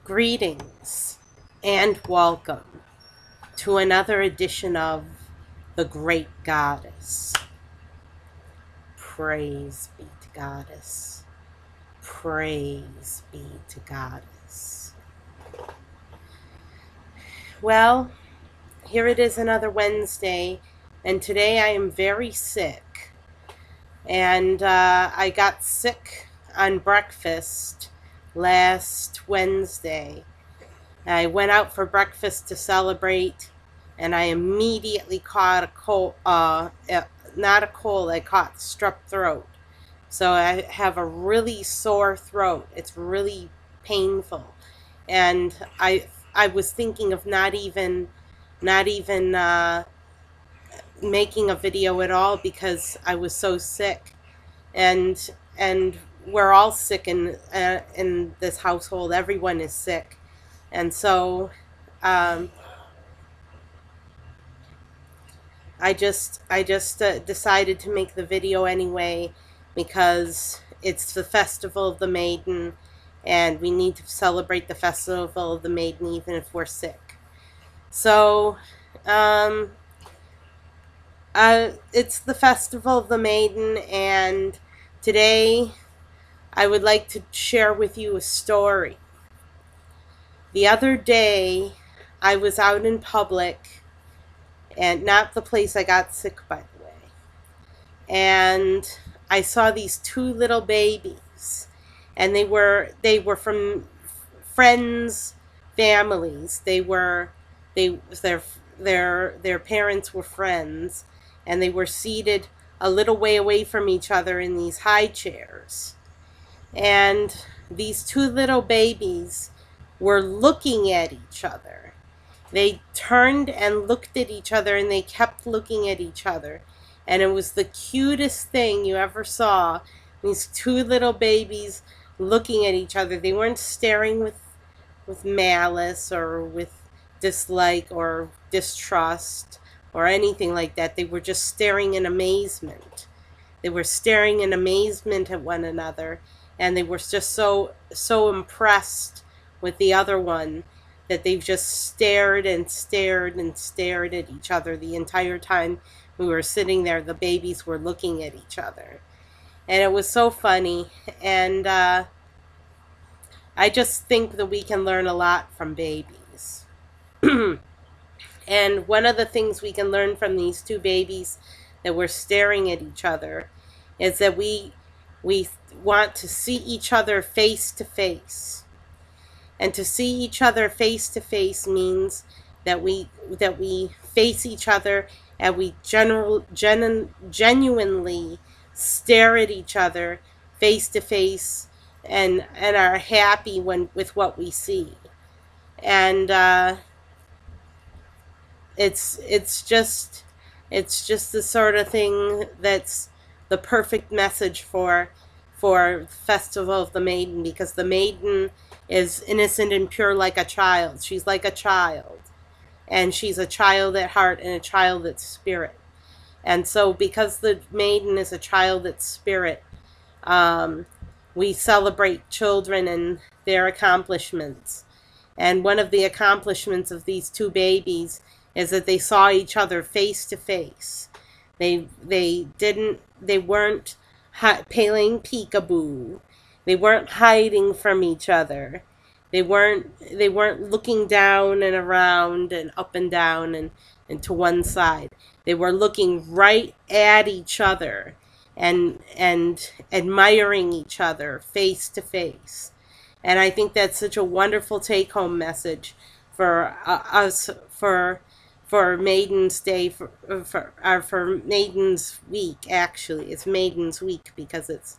Greetings and welcome to another edition of The Great Goddess. Praise be to Goddess. Praise be to Goddess. Well, here it is, another Wednesday, and today I am very sick. And I got sick on breakfast last Wednesday. I went out for breakfast to celebrate, and I immediately caught a cold, not a cold, I caught strep throat. So I have a really sore throat. It's really painful. And I was thinking of not even making a video at all because I was so sick. And we're all sick in this household. Everyone is sick. And so I just decided to make the video anyway because it's the Festival of the Maiden, and we need to celebrate the Festival of the Maiden even if we're sick. So it's the Festival of the Maiden, and today I would like to share with you a story. The other day, I was out in public, and not the place I got sick, by the way, and I saw these two little babies, and they were from friends' families. Their parents were friends, and they were seated a little way away from each other in these high chairs. And these two little babies were looking at each other. They turned and looked at each other, and they kept looking at each other. And it was the cutest thing you ever saw. These two little babies looking at each other. They weren't staring with malice or with dislike or distrust or anything like that. They were just staring in amazement. They were staring in amazement at one another, and they were just so impressed with the other one that they've just stared and stared and stared at each other the entire time we were sitting there. The babies were looking at each other, and it was so funny. And I just think that we can learn a lot from babies. And one of the things we can learn from these two babies that were staring at each other is that we want to see each other face to face. And to see each other face to face means that we face each other, and we genuinely stare at each other face to face, and are happy with what we see. And it's just the sort of thing that's the perfect message for the Festival of the Maiden, because the Maiden is innocent and pure like a child. She's like a child, and she's a child at heart and a child at spirit. And so because the Maiden is a child at spirit, we celebrate children and their accomplishments. And one of the accomplishments of these two babies is that they saw each other face to face. They weren't playing peekaboo. They weren't hiding from each other. They weren't looking down and around and up and down and to one side. They were looking right at each other and admiring each other face to face. And I think that's such a wonderful take-home message for us for Maiden's Day, for Maiden's Week. Actually, it's Maiden's Week because it's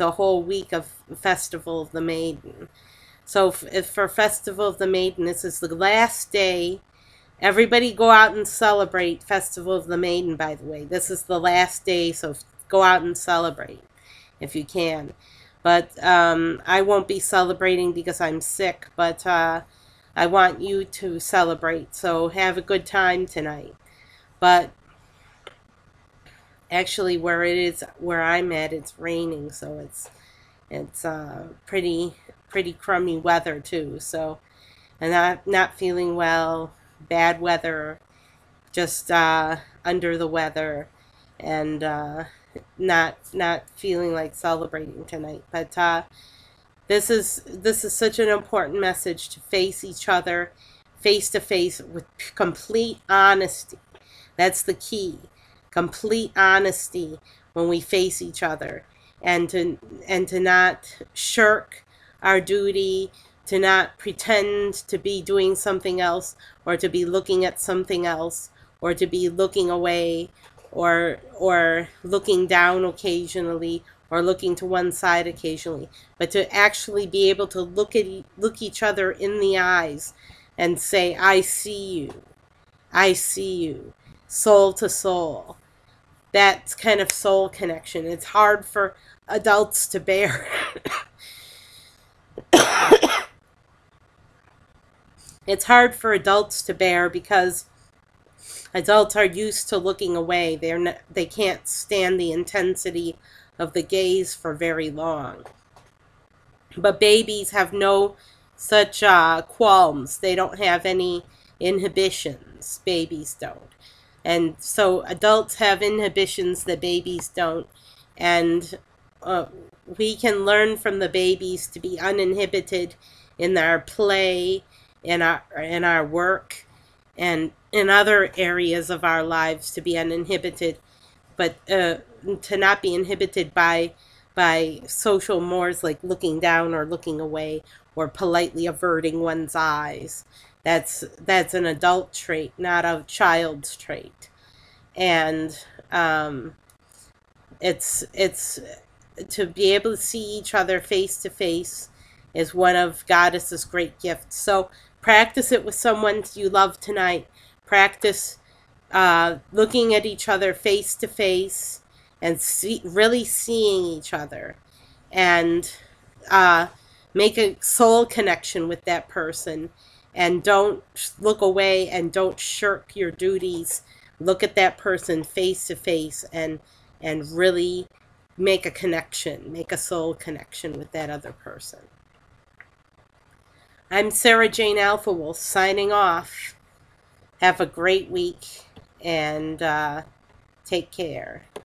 a whole week of Festival of the Maiden. So for Festival of the Maiden, this is the last day. Everybody go out and celebrate Festival of the Maiden, by the way. This is the last day, so go out and celebrate if you can. But I won't be celebrating because I'm sick, but I want you to celebrate, so have a good time tonight. But actually, where I'm at, it's raining, so it's pretty pretty crummy weather too. So I'm not feeling well, bad weather, just under the weather, and not feeling like celebrating tonight. But this is such an important message, to face each other face to face with complete honesty. That's the key. Complete honesty when we face each other, and to not shirk our duty, to not pretend to be doing something else, or to be looking at something else, or to be looking away, or looking down occasionally, or looking to one side occasionally, but to actually be able to look each other in the eyes and say, I see you. I see you. Soul to soul. That kind of soul connection. It's hard for adults to bear. It's hard for adults to bear because adults are used to looking away. They can't stand the intensity of the gaze for very long. But babies have no such qualms. They don't have any inhibitions. Babies don't. And so adults have inhibitions that babies don't. And we can learn from the babies to be uninhibited in our play, in our work, and in other areas of our lives, to be uninhibited, but to not be inhibited by social mores like looking down or looking away, or politely averting one's eyes. That's an adult trait, not a child's trait. And it's to be able to see each other face to face is one of Goddess's great gifts. So practice it with someone you love tonight. Practice looking at each other face to face, and really seeing each other, and make a soul connection with that person, and don't look away, and don't shirk your duties. Look at that person face to face, and really make a connection, make a soul connection with that other person. I'm Sarah Jane Alpha Wolf, signing off. Have a great week, and take care.